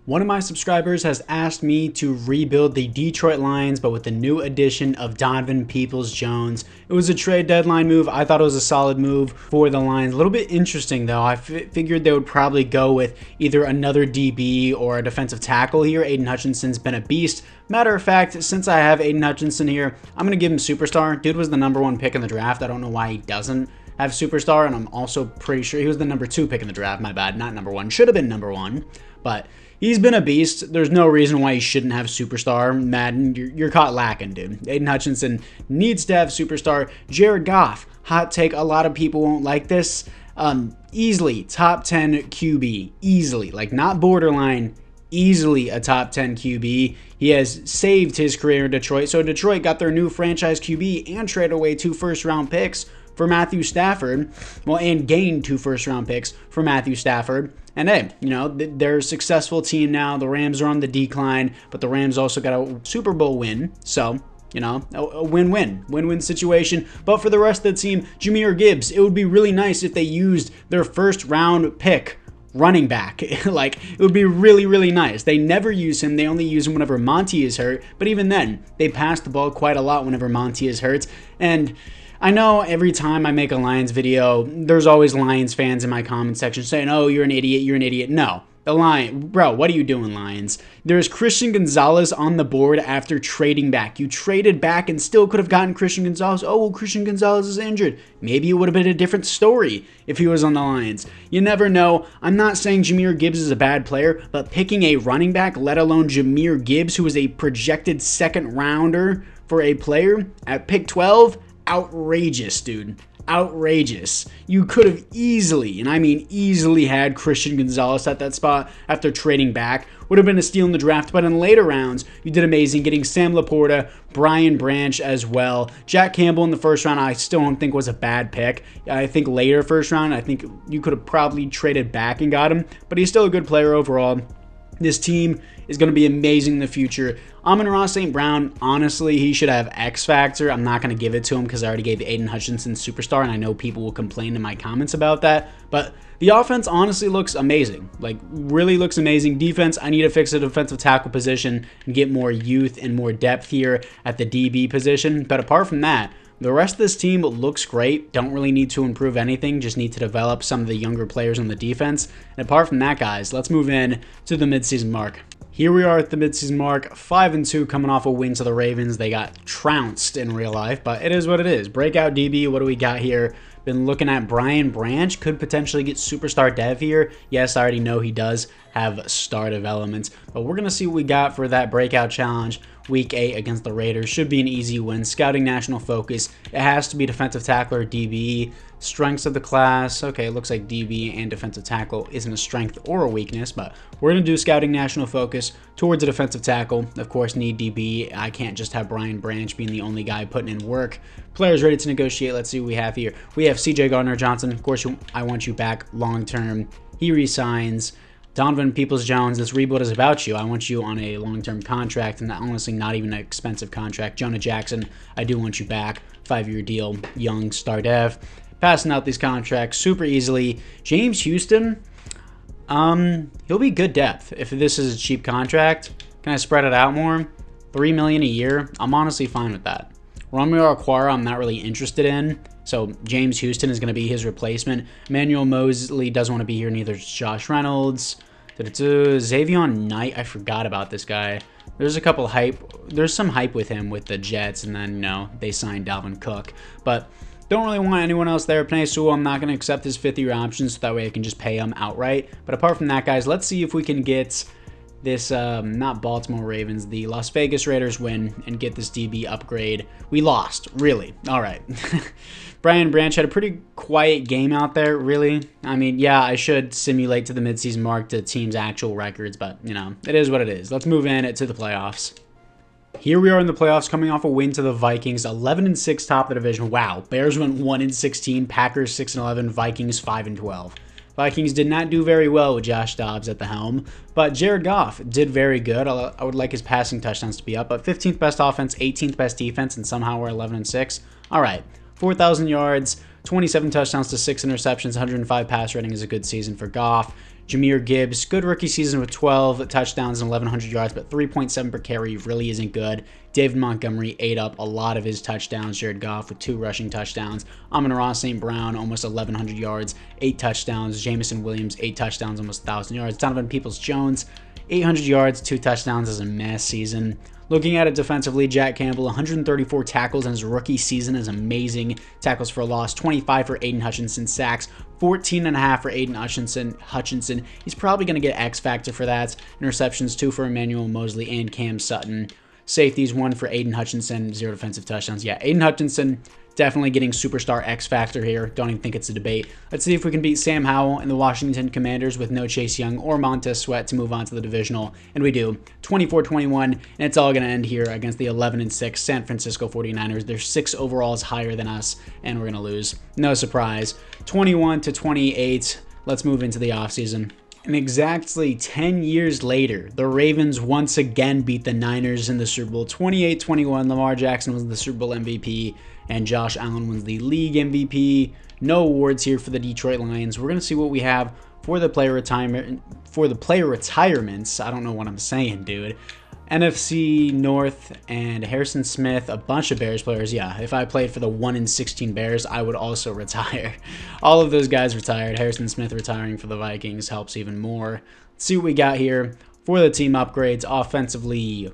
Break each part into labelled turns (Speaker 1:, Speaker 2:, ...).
Speaker 1: One of my subscribers has asked me to rebuild the Detroit Lions, but with the new addition of Donovan Peoples-Jones. It was a trade deadline move. I thought it was a solid move for the Lions. A little bit interesting, though. I figured they would probably go with either another DB or a defensive tackle here. Aiden Hutchinson's been a beast. Matter of fact, since I have Aiden Hutchinson here, I'm going to give him Superstar. Dude was the #1 pick in the draft. I don't know why he doesn't have Superstar, and I'm also pretty sure he was the #2 pick in the draft. My bad, not #1. Should have been #1, but he's been a beast. There's no reason why he shouldn't have Superstar. Madden, you're caught lacking, dude. Aiden Hutchinson needs to have Superstar. Jared Goff, hot take, a lot of people won't like this. Easily top 10 QB. Easily. Like, not borderline. Easily a top 10 QB. He has saved his career in Detroit. So Detroit got their new franchise QB and traded away 2 first-round picks for Matthew Stafford. Well, and gained 2 first-round picks for Matthew Stafford. And hey, you know, they're a successful team now. The Rams are on the decline, but the Rams also got a Super Bowl win. So, you know, a win-win. Win-win situation. But for the rest of the team, Jahmyr Gibbs, it would be really nice if they used their first-round pick running back. Like, it would be really, really nice. They never use him. They only use him whenever Monty is hurt. But even then, they pass the ball quite a lot whenever Monty is hurt. And I know every time I make a Lions video, there's always Lions fans in my comment section saying, oh, you're an idiot, you're an idiot. No. The Lions, bro, what are you doing, Lions? There's Christian Gonzalez on the board after trading back. You traded back and still could have gotten Christian Gonzalez. Oh, well, Christian Gonzalez is injured. Maybe it would have been a different story if he was on the Lions. You never know. I'm not saying Jahmyr Gibbs is a bad player, but picking a running back, let alone Jahmyr Gibbs, who is a projected second rounder for a player at pick 12, outrageous, dude. Outrageous. You could have easily, and I mean easily, had Christian Gonzalez at that spot after trading back. Would have been a steal in the draft, but in later rounds, you did amazing getting Sam Laporta, Brian Branch as well. Jack Campbell in the first round, I still don't think was a bad pick. I think later first round, I think you could have probably traded back and got him, but he's still a good player overall. This team is going to be amazing in the future. Amon-Ra St. Brown, honestly, he should have X Factor. I'm not going to give it to him because I already gave Aiden Hutchinson Superstar, and I know people will complain in my comments about that. But the offense honestly looks amazing. Like, really looks amazing. Defense, I need to fix the defensive tackle position and get more youth and more depth here at the DB position. But apart from that, the rest of this team looks great. Don't really need to improve anything. Just need to develop some of the younger players on the defense. And apart from that, guys, let's move in to the midseason mark. Here we are at the midseason mark, 5-2, coming off a win to the Ravens. They got trounced in real life, but it is what it is. Breakout DB, what do we got here? Been looking at Brian Branch, could potentially get Superstar Dev here. Yes, I already know he does have star development, but we're going to see what we got for that breakout challenge. Week 8 against the Raiders should be an easy win. Scouting national focus. It has to be defensive tackle or DB. Strengths of the class. Okay, it looks like DB and defensive tackle isn't a strength or a weakness, but we're going to do scouting national focus towards a defensive tackle. Of course, need DB. I can't just have Brian Branch being the only guy putting in work. Players ready to negotiate. Let's see what we have here. We have CJ Gardner-Johnson. Of course, I want you back long term. He resigns. Donovan Peoples-Jones, this rebuild is about you. I want you on a long-term contract, and honestly, not even an expensive contract. Jonah Jackson, I do want you back. 5-year deal, young, star dev. Passing out these contracts super easily. James Houston, he'll be good depth. If this is a cheap contract, can I spread it out more? $3 million a year, I'm honestly fine with that. Romeo Okwara, I'm not really interested in. So James Houston is going to be his replacement. Emmanuel Mosley doesn't want to be here, neither does Josh Reynolds. Xavion Knight, I forgot about this guy. There's a couple hype. There's some hype with him with the Jets, and then, you know, they signed Dalvin Cook. But don't really want anyone else there. Penei Sewell, I'm not going to accept his 5th-year option, so that way I can just pay him outright. But apart from that, guys, let's see if we can get this, not Baltimore Ravens, the Las Vegas Raiders win and get this DB upgrade. We lost, really. All right. Brian Branch had a pretty quiet game out there, really. I mean, yeah, I should simulate to the midseason mark to teams' actual records, but, you know, it is what it is. Let's move in to the playoffs. Here we are in the playoffs, coming off a win to the Vikings, 11-6 top of the division. Wow, Bears went 1-16, Packers 6-11, Vikings 5-12. Vikings did not do very well with Josh Dobbs at the helm, but Jared Goff did very good. I would like his passing touchdowns to be up, but 15th best offense, 18th best defense, and somehow we're 11-6. All right, 4,000 yards, 27 touchdowns to 6 interceptions, 105 pass rating is a good season for Goff. Jahmyr Gibbs, good rookie season with 12 touchdowns and 1,100 yards, but 3.7 per carry really isn't good. David Montgomery ate up a lot of his touchdowns. Jared Goff with 2 rushing touchdowns. Amon-Ra St. Brown, almost 1,100 yards, 8 touchdowns. Jamison Williams, 8 touchdowns, almost 1,000 yards. Donovan Peoples-Jones, 800 yards, 2 touchdowns as a mess season. Looking at it defensively, Jack Campbell, 134 tackles in his rookie season is amazing. Tackles for a loss, 25 for Aiden Hutchinson. Sacks, 14.5 for Aiden Hutchinson. He's probably going to get X factor for that. Interceptions, 2 for Emmanuel Mosley and Cam Sutton. Safeties, 1 for Aiden Hutchinson, 0 defensive touchdowns. Yeah, Aiden Hutchinson definitely getting superstar X factor here. Don't even think it's a debate. Let's see if we can beat Sam Howell and the Washington Commanders with no Chase Young or Montez Sweat to move on to the divisional. And we do. 24-21, and it's all going to end here against the 11-6 San Francisco 49ers. They're 6 overalls higher than us, and we're going to lose. No surprise. 21-28. Let's move into the offseason. And exactly 10 years later, the Ravens once again beat the Niners in the Super Bowl. 28-21, Lamar Jackson was the Super Bowl MVP, and Josh Allen was the league MVP. No awards here for the Detroit Lions. We're going to see what we have for the player retirements. I don't know what I'm saying, dude. NFC North and Harrison Smith, a bunch of Bears players. Yeah, if I played for the 1-16 Bears, I would also retire. All of those guys retired. Harrison Smith retiring for the Vikings helps even more. Let's see what we got here for the team upgrades. Offensively,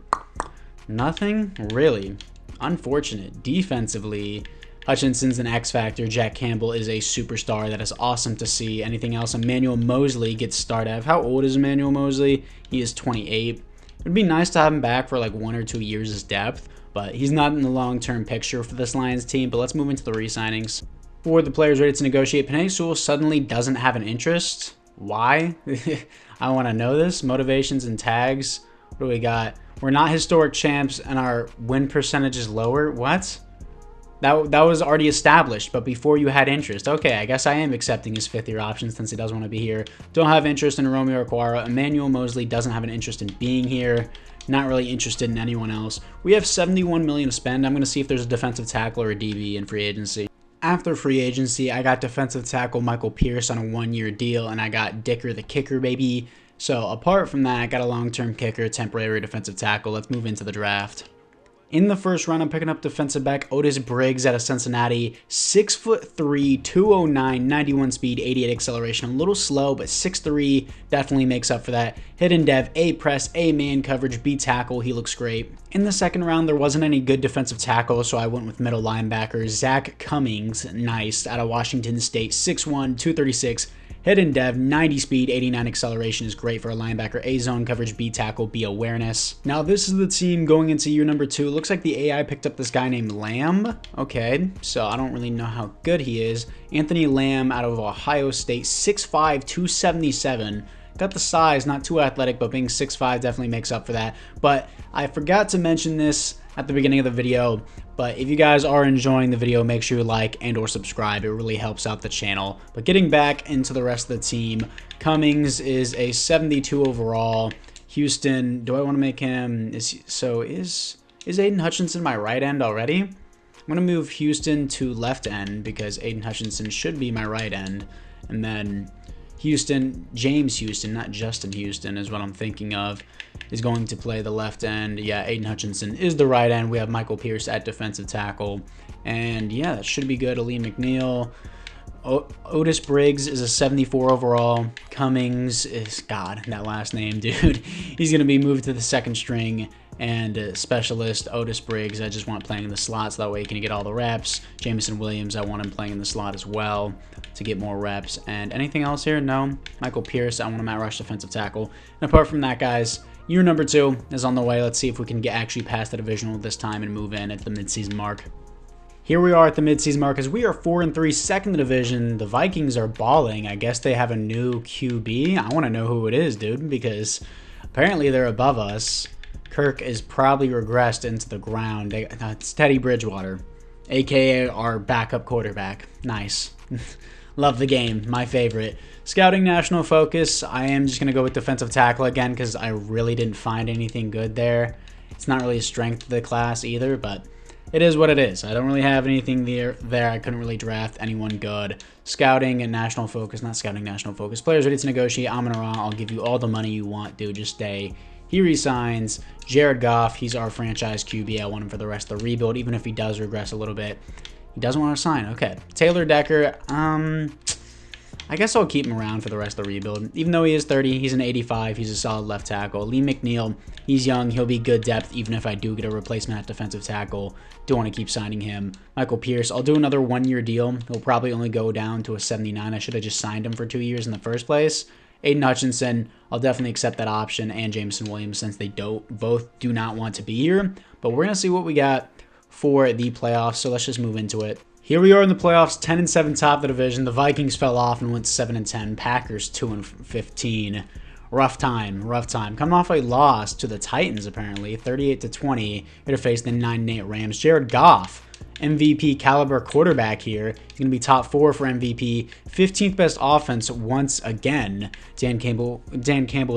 Speaker 1: nothing really. Unfortunate. Defensively, Hutchinson's an X factor. Jack Campbell is a superstar. That is awesome to see. Anything else? Emmanuel Mosley gets started. How old is Emmanuel Mosley? He is 28. It'd be nice to have him back for like 1 or 2 years as depth, but he's not in the long-term picture for this Lions team. But let's move into the re-signings. For the players ready to negotiate, Penei Sewell suddenly doesn't have an interest. Why? I want to know this. Motivations and tags. What do we got? We're not historic champs and our win percentage is lower. What? That was already established, but before you had interest. Okay, I guess I am accepting his 5th-year option since he doesn't want to be here. Don't have interest in Romeo Okwara. Emmanuel Mosley doesn't have an interest in being here. Not really interested in anyone else. We have $71 million to spend. I'm going to see if there's a defensive tackle or a DB in free agency. After free agency, I got defensive tackle Michael Pierce on a 1-year deal, and I got Dicker the kicker, baby. So apart from that, I got a long-term kicker, temporary defensive tackle. Let's move into the draft. In the first round, I'm picking up defensive back Otis Briggs out of Cincinnati. 6'3", 209, 91 speed, 88 acceleration. A little slow, but 6'3", definitely makes up for that. Hidden dev, A press, A man coverage, B tackle. He looks great. In the second round, there wasn't any good defensive tackle, so I went with middle linebacker Zach Cummings, nice, out of Washington State. 6'1", 236. Hidden dev, 90 speed, 89 acceleration is great for a linebacker. A zone coverage, B tackle, B awareness. Now this is the team going into year number 2. It looks like the AI picked up this guy named Lamb. Okay, so I don't really know how good he is. Anthony Lamb out of Ohio State, 6'5", 277. Got the size, not too athletic, but being 6'5" definitely makes up for that. But I forgot to mention this at the beginning of the video, but if you guys are enjoying the video, make sure you like and or subscribe. It really helps out the channel. But getting back into the rest of the team, Cummings is a 72 overall. Houston, do I want to make him, is Aiden Hutchinson my right end already? I'm going to move Houston to left end because Aiden Hutchinson should be my right end. And then Houston, James Houston, not Justin Houston is what I'm thinking of, is going to play the left end. Yeah, Aiden Hutchinson is the right end. We have Michael Pierce at defensive tackle. And yeah, that should be good. Ali McNeil. Otis Briggs is a 74 overall. Cummings is, God, that last name, dude. He's going to be moved to the second string. And specialist Otis Briggs, I just want playing in the slot so that way he can get all the reps. Jamison Williams, I want him playing in the slot as well to get more reps. And anything else here? No. Michael Pierce, I want him at rush defensive tackle. And apart from that, guys, year number 2 is on the way. Let's see if we can get actually past the divisional this time and move in at the midseason mark. Here we are at the midseason mark as we are 4-3, second in the division. The Vikings are balling. I guess they have a new QB. I want to know who it is, dude, because apparently they're above us. Kirk is probably regressed into the ground. It's Teddy Bridgewater, a.k.a. our backup quarterback. Nice. Love the game. My favorite. Scouting national focus. I am just going to go with defensive tackle again because I really didn't find anything good there. It's not really a strength of the class either, but it is what it is. I don't really have anything there. I couldn't really draft anyone good. Scouting and national focus, not scouting, national focus. Players ready to negotiate. Amon-Ra, I'll give you all the money you want, dude. Just stay. He resigns. Jared Goff, he's our franchise QB. I want him for the rest of the rebuild, even if he does regress a little bit. He doesn't want to sign. Okay. Taylor Decker, I guess I'll keep him around for the rest of the rebuild. Even though he is 30, he's an 85. He's a solid left tackle. Lee McNeil, he's young. He'll be good depth, even if I do get a replacement at defensive tackle. Don't want to keep signing him. Michael Pierce, I'll do another one-year deal. He'll probably only go down to a 79. I should have just signed him for 2 years in the first place. Aiden Hutchinson, I'll definitely accept that option, and Jameson Williams, since they both do not want to be here. But we're going to see what we got for the playoffs, so let's just move into it. Here we are in the playoffs, 10-7 top of the division. The Vikings fell off and went 7-10. Packers 2-15. Rough time. Coming off a loss to the Titans, apparently, 38-20. Here to face the 9-8 Rams. Jared Goff, MVP caliber quarterback here. He's going to be top 4 for MVP. 15th best offense once again. Dan Campbell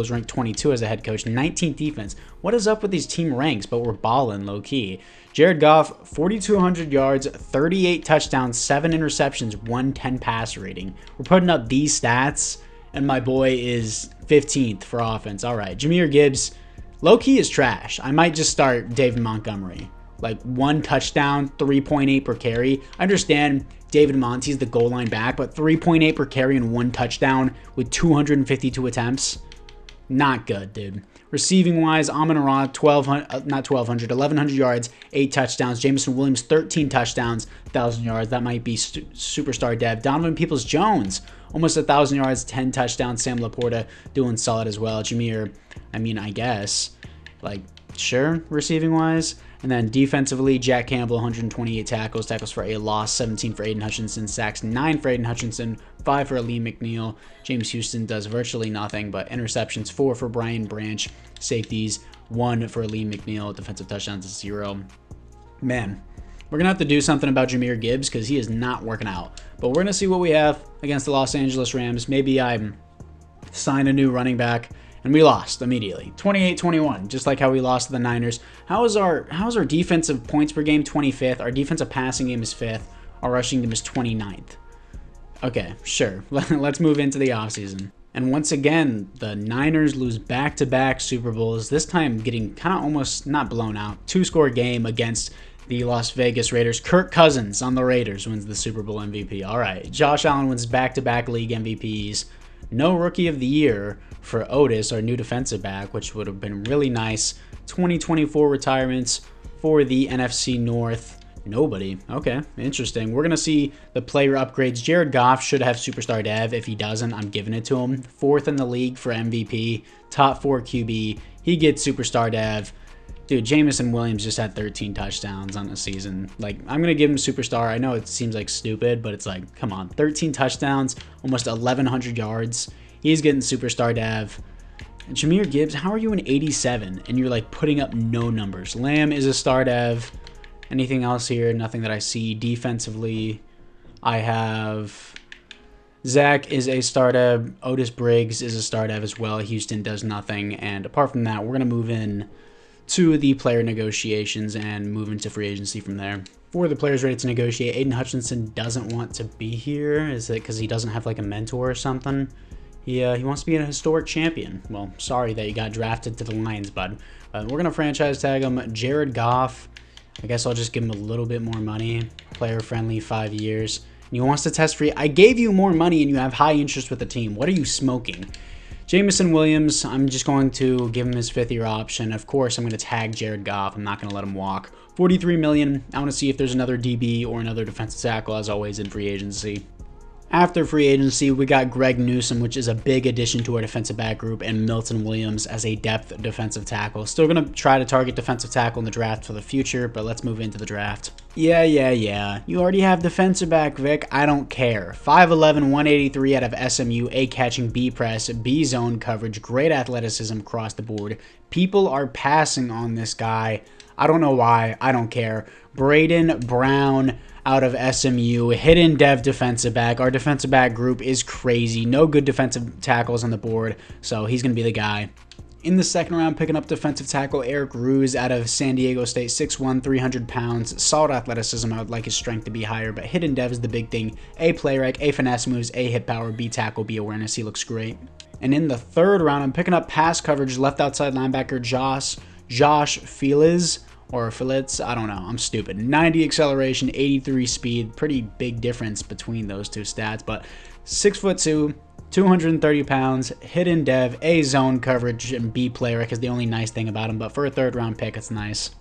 Speaker 1: is ranked 22 as a head coach. 19th defense. What is up with these team ranks? But we're balling low-key. Jared Goff, 4,200 yards, 38 touchdowns, 7 interceptions, 110 passer rating. We're putting up these stats, and my boy is 15th for offense. All right, Jahmyr Gibbs, low-key is trash. I might just start David Montgomery. Like 1 touchdown, 3.8 per carry. I understand David Monty's the goal line back, but 3.8 per carry and 1 touchdown with 252 attempts. Not good, dude. Receiving wise, Amon-Ra, 1,100 yards, 8 touchdowns. Jameson Williams, 13 touchdowns, 1,000 yards. That might be superstar dev. Donovan Peoples-Jones, almost 1,000 yards, 10 touchdowns. Sam Laporta doing solid as well. Jahmyr, I guess, like, sure, receiving wise. And then defensively, Jack Campbell, 128 tackles for a loss, 17 for Aiden Hutchinson, sacks 9 for Aiden Hutchinson, 5 for Lee McNeil. James Houston does virtually nothing, but interceptions 4 for Brian Branch, safeties 1 for Lee McNeil, defensive touchdowns 0. Man, we're going to have to do something about Jahmyr Gibbs because he is not working out. But we're going to see what we have against the Los Angeles Rams. Maybe I sign a new running back. And we lost immediately. 28-21, just like how we lost to the Niners. How's our defensive points per game? 25th. Our defensive passing game is 5th. Our rushing game is 29th. Okay, sure. Let's move into the offseason. And once again, the Niners lose back-to-back Super Bowls, this time getting kind of almost not blown out. 2-score game against the Las Vegas Raiders. Kirk Cousins on the Raiders wins the Super Bowl MVP. All right, Josh Allen wins back-to-back league MVPs. No Rookie of the Year for Otis, our new defensive back, which would have been really nice. 2024 retirements for the NFC North. Nobody. Okay, interesting. We're going to see the player upgrades. Jared Goff should have superstar dev. If he doesn't, I'm giving it to him. 4th in the league for MVP. Top 4 QB. He gets superstar dev. Dude, Jameson Williams just had 13 touchdowns on the season. Like, I'm going to give him superstar. I know it seems like stupid, but it's like, come on. 13 touchdowns, almost 1,100 yards. He's getting superstar dev. And Jahmyr Gibbs, how are you an 87 and you're like putting up no numbers? Lamb is a star dev. Anything else here? Nothing that I see. Defensively, I have Zach is a star dev. Otis Briggs is a star dev as well. Houston does nothing. And apart from that, we're going to move in to the player negotiations and move into free agency from there. For the players ready to negotiate, Aiden Hutchinson doesn't want to be here. Is it because he doesn't have like a mentor or something? He wants to be a historic champion. Well, sorry that you got drafted to the Lions, bud. We're going to franchise tag him. Jared Goff, I guess I'll just give him a little bit more money. Player friendly, 5 years. And he wants to test free. I gave you more money and you have high interest with the team. What are you smoking? Jameson Williams, I'm just going to give him his 5th-year option. Of course, I'm going to tag Jared Goff. I'm not going to let him walk. $43 million. I want to see if there's another DB or another defensive tackle, as always, in free agency. After free agency, we got Greg Newsome, which is a big addition to our defensive back group, and Milton Williams as a depth defensive tackle. Still going to try to target defensive tackle in the draft for the future, but let's move into the draft. Yeah. You already have defensive back, Vic. I don't care. 5'11", 183 out of SMU, A catching, B press, B zone coverage, great athleticism across the board. People are passing on this guy. I don't know why. I don't care. Braden Brown out of SMU, hidden dev defensive back. Our defensive back group is crazy. No good defensive tackles on the board, so he's going to be the guy. In the second round, picking up defensive tackle Eric Ruse out of San Diego State, 6'1", 300 pounds, solid athleticism. I would like his strength to be higher, but hidden dev is the big thing. A play rec, A finesse moves, A hit power, B tackle, B awareness. He looks great. And in the third round, I'm picking up pass coverage left outside linebacker Josh Felix, or Phillips, I don't know, I'm stupid. 90 acceleration, 83 speed, pretty big difference between those two stats, but 6'2", 230 pounds, hidden dev, A zone coverage, and B play rec is the only nice thing about him, but for a third round pick, it's nice.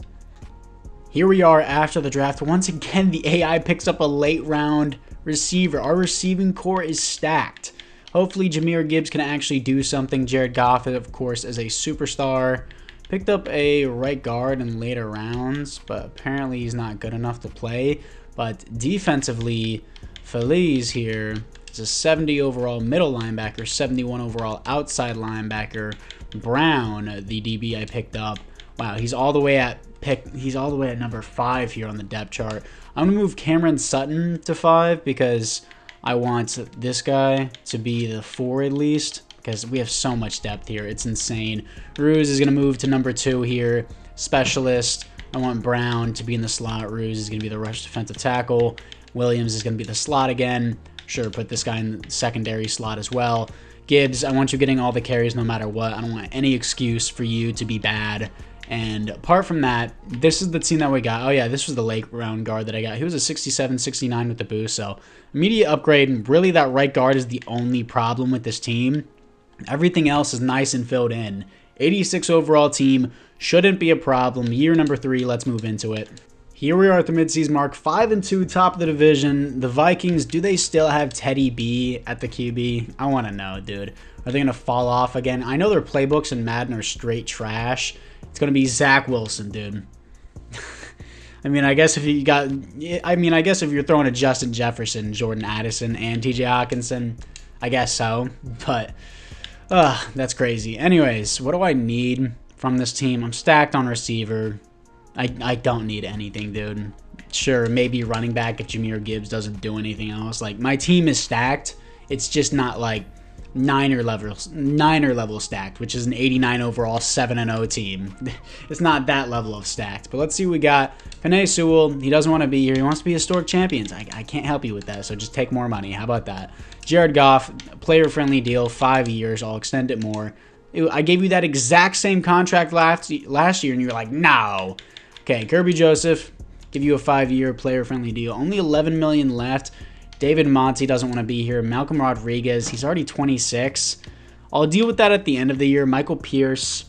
Speaker 1: Here we are after the draft. Once again, the AI picks up a late round receiver. Our receiving core is stacked. Hopefully, Jahmyr Gibbs can actually do something. Jared Goff, of course, is a superstar. Picked up a right guard in later rounds, but apparently he's not good enough to play. But defensively, Feliz here is a 70 overall middle linebacker, 71 overall outside linebacker. Brown, the DB I picked up. Wow, he's all the way at number 5 here on the depth chart. I'm gonna move Cameron Sutton to 5 because I want this guy to be the 4 at least, because we have so much depth here. It's insane. Ruse is going to move to number 2 here. Specialist. I want Brown to be in the slot. Ruse is going to be the rush defensive tackle. Williams is going to be the slot again. Sure, put this guy in the secondary slot as well. Gibbs, I want you getting all the carries no matter what. I don't want any excuse for you to be bad. And apart from that, this is the team that we got. Oh yeah, this was the late round guard that I got. He was a 67, 69 with the boost, so immediate upgrade. And really that right guard is the only problem with this team. Everything else is nice and filled in. 86 overall team, shouldn't be a problem. Year number 3, let's move into it. Here we are at the midseason mark, 5-2, top of the division. The Vikings, do they still have Teddy B at the QB? I want to know, dude. Are they going to fall off again? I know their playbooks in Madden are straight trash. It's going to be Zach Wilson, dude. I guess if you're throwing a Justin Jefferson, Jordan Addison, and TJ Hawkinson, I guess so. But that's crazy. Anyways, what do I need from this team? I'm stacked on receiver. I don't need anything, dude. Sure, maybe running back if Jahmyr Gibbs doesn't do anything else. Like, my team is stacked. It's just not like Niner level stacked, which is an 89 overall 7-0 team. It's not that level of stacked. But let's see what we got. Penei Sewell, he doesn't want to be here. He wants to be historic champions. I can't help you with that, so just take more money. How about that? Jared Goff, player-friendly deal, 5 years. I'll extend it more. I gave you that exact same contract last year, and you were like, no. Okay, Kirby Joseph, give you a 5-year player-friendly deal. Only $11 million left. David Monty doesn't want to be here. Malcolm Rodriguez, he's already 26. I'll deal with that at the end of the year. Michael Pierce,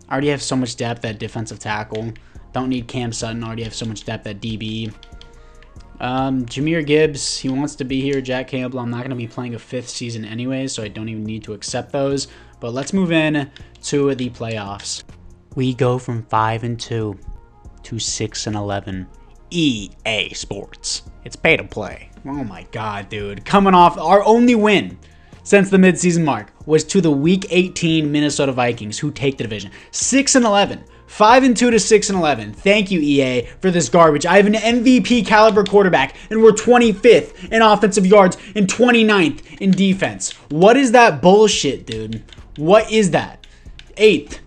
Speaker 1: I already have so much depth at defensive tackle. Don't need Cam Sutton, already have so much depth at DB. Jahmyr Gibbs, he wants to be here. Jack Campbell, I'm not going to be playing a 5th season anyway, so I don't even need to accept those. But let's move in to the playoffs. We go from 5-2 to 6-11. EA Sports. It's pay to play. Oh my god, dude. Coming off, our only win since the midseason mark was to the Week 18 Minnesota Vikings, who take the division. 6-11. 5-2 to 6-11. Thank you, EA, for this garbage. I have an MVP caliber quarterback, and we're 25th in offensive yards and 29th in defense. What is that bullshit, dude? What is that? 8th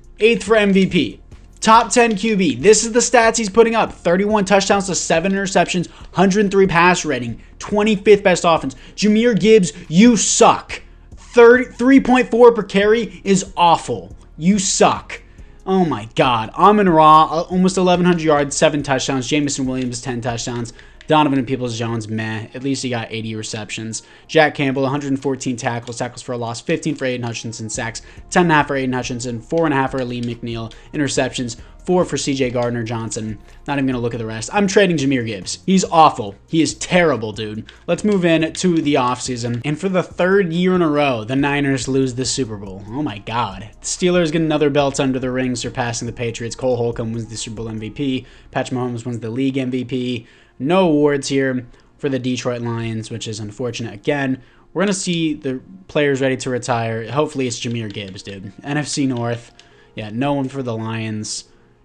Speaker 1: for MVP. Top 10 QB. This is the stats he's putting up. 31 touchdowns to 7 interceptions, 103 pass rating, 25th best offense. Jahmyr Gibbs, you suck. 3.4 per carry is awful. You suck. Oh my god. Amon-Ra, almost 1,100 yards, 7 touchdowns. Jameson Williams, 10 touchdowns. Donovan Peoples-Jones, meh. At least he got 80 receptions. Jack Campbell, 114 tackles for a loss, 15 for Aiden Hutchinson, sacks, 10.5 for Aiden Hutchinson, 4.5 for Lee McNeil, interceptions, 4 for CJ Gardner-Johnson. Not even going to look at the rest. I'm trading Jahmyr Gibbs. He's awful. He is terrible, dude. Let's move in to the offseason. And for the 3rd year in a row, the Niners lose the Super Bowl. Oh my god. The Steelers get another belt under the ring, surpassing the Patriots. Cole Holcomb wins the Super Bowl MVP. Patrick Mahomes wins the league MVP. No awards here for the Detroit Lions, which is unfortunate again. We're going to see the players ready to retire. Hopefully it's Jahmyr Gibbs, dude. NFC North. Yeah, no one for the Lions.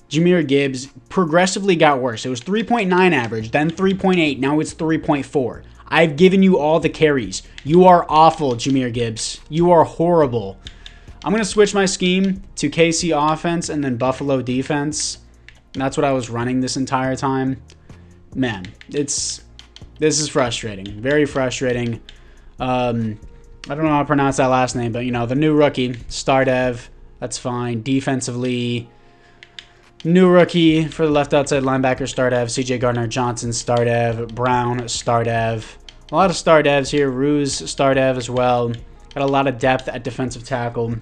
Speaker 1: Jahmyr Gibbs progressively got worse. It was 3.9 average, then 3.8. Now it's 3.4. I've given you all the carries. You are awful, Jahmyr Gibbs. You are horrible. I'm going to switch my scheme to KC offense and then Buffalo defense. That's what I was running this entire time. Man, this is frustrating. Very frustrating. I don't know how to pronounce that last name, but, you know, the new rookie, Stardev, that's fine. Defensively, new rookie for the left outside linebacker, Stardev. CJ Gardner-Johnson, Stardev. Brown, Stardev. A lot of Stardevs here. Ruse, Stardev as well. Got a lot of depth at defensive tackle.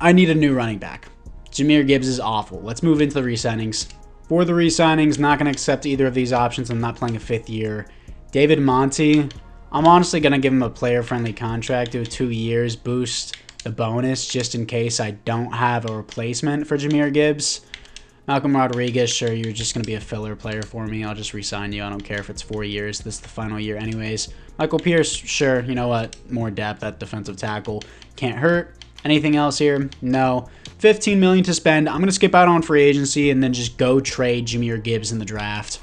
Speaker 1: I need a new running back. Jahmyr Gibbs is awful. Let's move into the re-signings. For the re-signings, not going to accept either of these options. I'm not playing a 5th year. David Monty, I'm honestly going to give him a player-friendly contract. Do 2 years, boost the bonus just in case I don't have a replacement for Jahmyr Gibbs. Malcolm Rodriguez, sure, you're just going to be a filler player for me. I'll just re-sign you. I don't care if it's 4 years. This is the final year anyways. Michael Pierce, sure, you know what? More depth at defensive tackle. Can't hurt. Anything else here? No. $15 million to spend. I'm going to skip out on free agency and then just go trade Jahmyr Gibbs in the draft.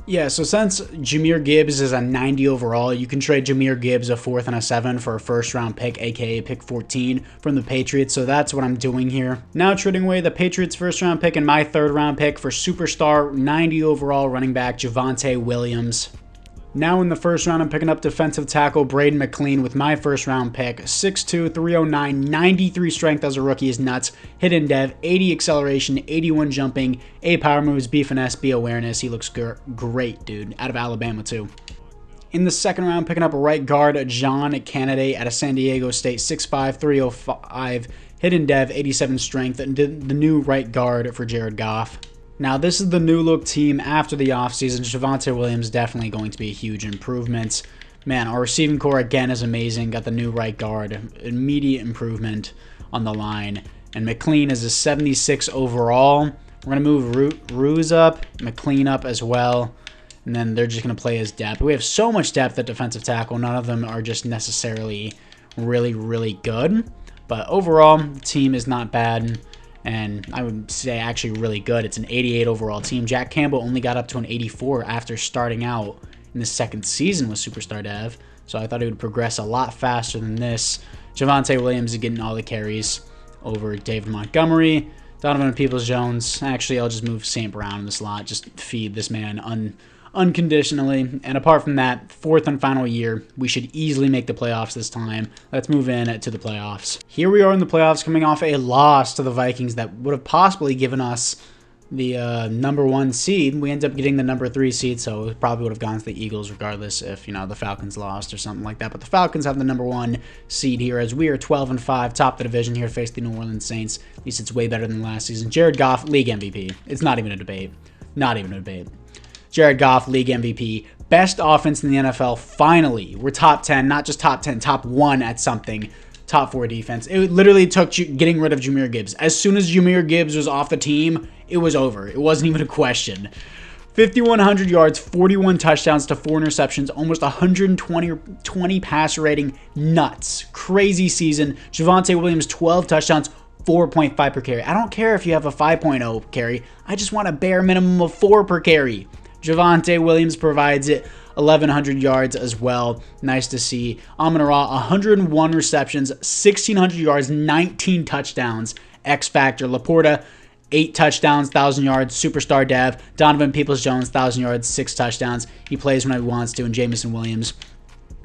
Speaker 1: Yeah, so since Jahmyr Gibbs is a 90 overall, you can trade Jahmyr Gibbs a 4th and a 7th for a 1st-round pick, aka pick 14 from the Patriots. So that's what I'm doing here. Now trading away the Patriots 1st-round pick and my 3rd-round pick for superstar 90 overall running back Javonte Williams. Now in the 1st round, I'm picking up defensive tackle Braden McLean with my 1st-round pick. 6'2", 309, 93 strength as a rookie is nuts. Hidden dev, 80 acceleration, 81 jumping, A power moves, B finesse, B awareness. He looks great, dude. Out of Alabama, too. In the 2nd round, picking up right guard John Kennedy out of San Diego State. 6'5", 305, hidden dev, 87 strength. The new right guard for Jared Goff. Now, this is the new look team after the offseason. Javonte Williams definitely going to be a huge improvement. Man, our receiving core again is amazing. Got the new right guard. Immediate improvement on the line. And McLean is a 76 overall. We're going to move Ruse up, McLean up as well. And then they're just going to play as depth. We have so much depth at defensive tackle. None of them are just necessarily really, really good. But overall, the team is not bad. And I would say actually really good. It's an 88 overall team. Jack Campbell only got up to an 84 after starting out in the 2nd season with Superstar Dev. So I thought he would progress a lot faster than this. Javonte Williams is getting all the carries over David Montgomery. Donovan Peoples-Jones. Actually, I'll just move St. Brown in the slot. Just feed this man unconditionally. And apart from that, 4th and final year, we should easily make the playoffs this time. Let's move in to the playoffs. Here we are in the playoffs, coming off a loss to the Vikings that would have possibly given us the number 1 seed. We ended up getting the number 3 seed, so it probably would have gone to the Eagles regardless if, you know, the Falcons lost or something like that. But the Falcons have the number 1 seed here as we are 12-5, top of the division here to face the New Orleans Saints. At least it's way better than last season. Jared Goff, league MVP. It's not even a debate. Not even a debate. Jared Goff, league MVP. Best offense in the NFL. Finally, we're top 10, not just top 10, top 1 at something. Top 4 defense. It literally took getting rid of Jahmyr Gibbs. As soon as Jahmyr Gibbs was off the team, it was over. It wasn't even a question. 5,100 yards, 41 touchdowns to 4 interceptions, almost 120 passer rating. Nuts. Crazy season. Javonte Williams, 12 touchdowns, 4.5 per carry. I don't care if you have a 5.0 carry. I just want a bare minimum of 4 per carry. Javonte Williams provides it. 1,100 yards as well. Nice to see. Amon-Ra, 101 receptions, 1,600 yards, 19 touchdowns. X Factor. Laporta, 8 touchdowns, 1,000 yards. Superstar Dev. Donovan Peoples-Jones, 1,000 yards, 6 touchdowns. He plays whenever he wants to. And Jameson Williams,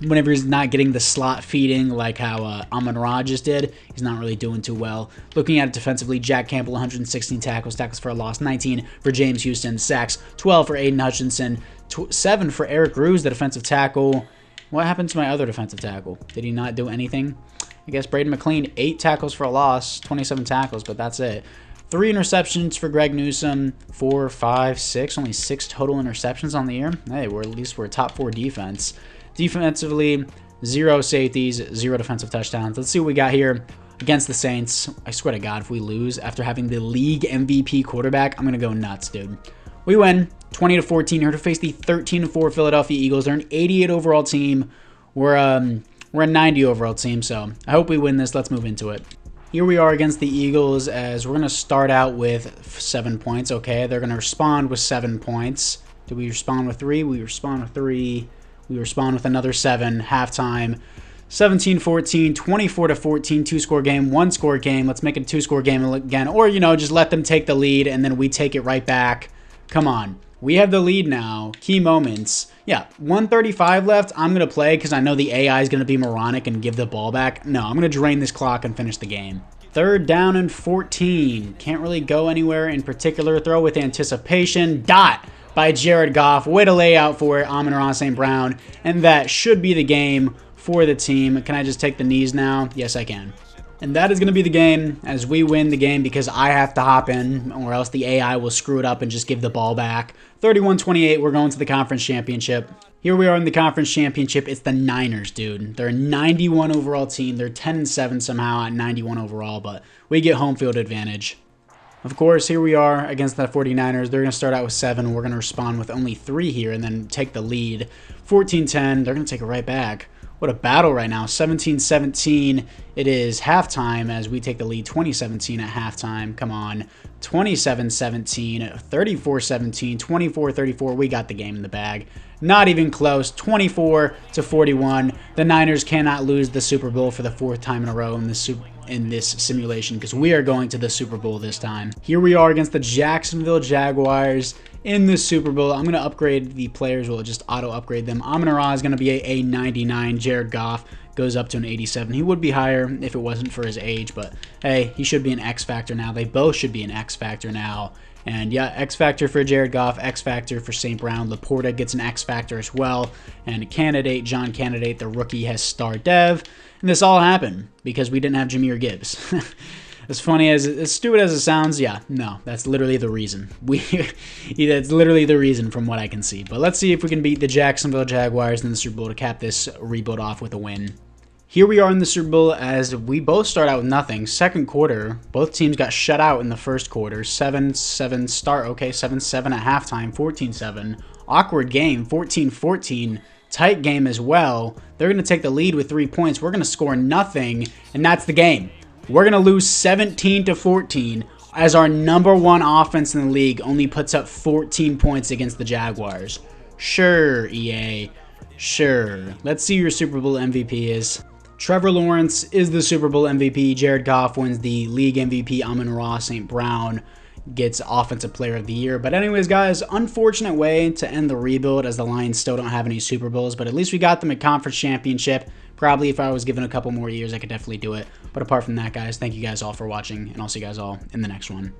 Speaker 1: whenever he's not getting the slot feeding like how Amon-Ra just did, he's not really doing too well. Looking at it defensively, Jack Campbell, 116 tackles for a loss, 19 for James Houston, sacks, 12 for Aiden Hutchinson, 7 for Eric Ruse, the defensive tackle. What happened to my other defensive tackle? Did he not do anything? I guess Braden McLean, 8 tackles for a loss, 27 tackles, but that's it. 3 interceptions for Greg Newsome, 4, 5, 6, only 6 total interceptions on the year. Hey, at least we're a top 4 defense. Defensively, 0 safeties, 0 defensive touchdowns. Let's see what we got here against the Saints. I swear to God, if we lose after having the league MVP quarterback, I'm going to go nuts, dude. We win 20-14 here to face the 13-4 Philadelphia Eagles. They're an 88 overall team. We're a 90 overall team, so I hope we win this. Let's move into it. Here we are against the Eagles as we're going to start out with 7 points. Okay, they're going to respond with 7 points. Do we respond with 3? We respond with 3. We respond with another 7. Halftime. 17-14, 24-14, two-score game, one-score game. Let's make it a two-score game again. Or, you know, just let them take the lead and then we take it right back. Come on. We have the lead now. Key moments. Yeah, 135 left. I'm going to play because I know the AI is going to be moronic and give the ball back. No, I'm going to drain this clock and finish the game. 3rd down and 14. Can't really go anywhere in particular. Throw with anticipation. Dot by Jared Goff. Way to lay out for it, Amon-Ra St. Brown. And that should be the game for the team. Can I just take the knees now? Yes, I can. And that is going to be the game as we win the game because I have to hop in or else the AI will screw it up and just give the ball back. 31-28, we're going to the conference championship. Here we are in the conference championship. It's the Niners, dude. They're a 91 overall team. They're 10-7 somehow at 91 overall, but we get home field advantage. Of course, here we are against the 49ers. They're going to start out with 7. We're going to respond with only 3 here and then take the lead. 14-10, they're going to take it right back. What a battle right now. 17-17. It is halftime as we take the lead. 20-17 at halftime. Come on. 27-17. 34-17. 24-34. We got the game in the bag. Not even close. 24-41. The Niners cannot lose the Super Bowl for the 4th time in a row in this simulation because we are going to the Super Bowl this time. Here we are against the Jacksonville Jaguars in the Super Bowl. I'm going to upgrade the players. We'll just auto-upgrade them. Amon-Ra is going to be a 99. Jared Goff goes up to an 87. He would be higher if it wasn't for his age, but hey, he should be an X Factor now. They both should be an X Factor now. And yeah, X Factor for Jared Goff, X Factor for St. Brown. Laporta gets an X Factor as well. And John Candidate, the rookie, has star dev. And this all happened because we didn't have Jahmyr Gibbs. As funny as stupid as it sounds, yeah, no, that's literally the reason. That's literally the reason from what I can see. But let's see if we can beat the Jacksonville Jaguars in the Super Bowl to cap this rebuild off with a win. Here we are in the Super Bowl as we both start out with nothing. Second quarter, both teams got shut out in the first quarter. 7-7 start, okay, 7-7 at halftime, 14-7. Awkward game, 14-14. Tight game as well. They're going to take the lead with 3 points. We're going to score nothing, and that's the game. We're going to lose 17-14 as our #1 offense in the league only puts up 14 points against the Jaguars. Sure, EA. Sure. Let's see who your Super Bowl MVP is. Trevor Lawrence is the Super Bowl MVP. Jared Goff wins the league MVP. Amon-Ra St. Brown gets Offensive Player of the Year. But anyways, guys, unfortunate way to end the rebuild as the Lions still don't have any Super Bowls. But at least we got them a conference championship. Probably if I was given a couple more years, I could definitely do it. But apart from that, guys, thank you guys all for watching. And I'll see you guys all in the next one.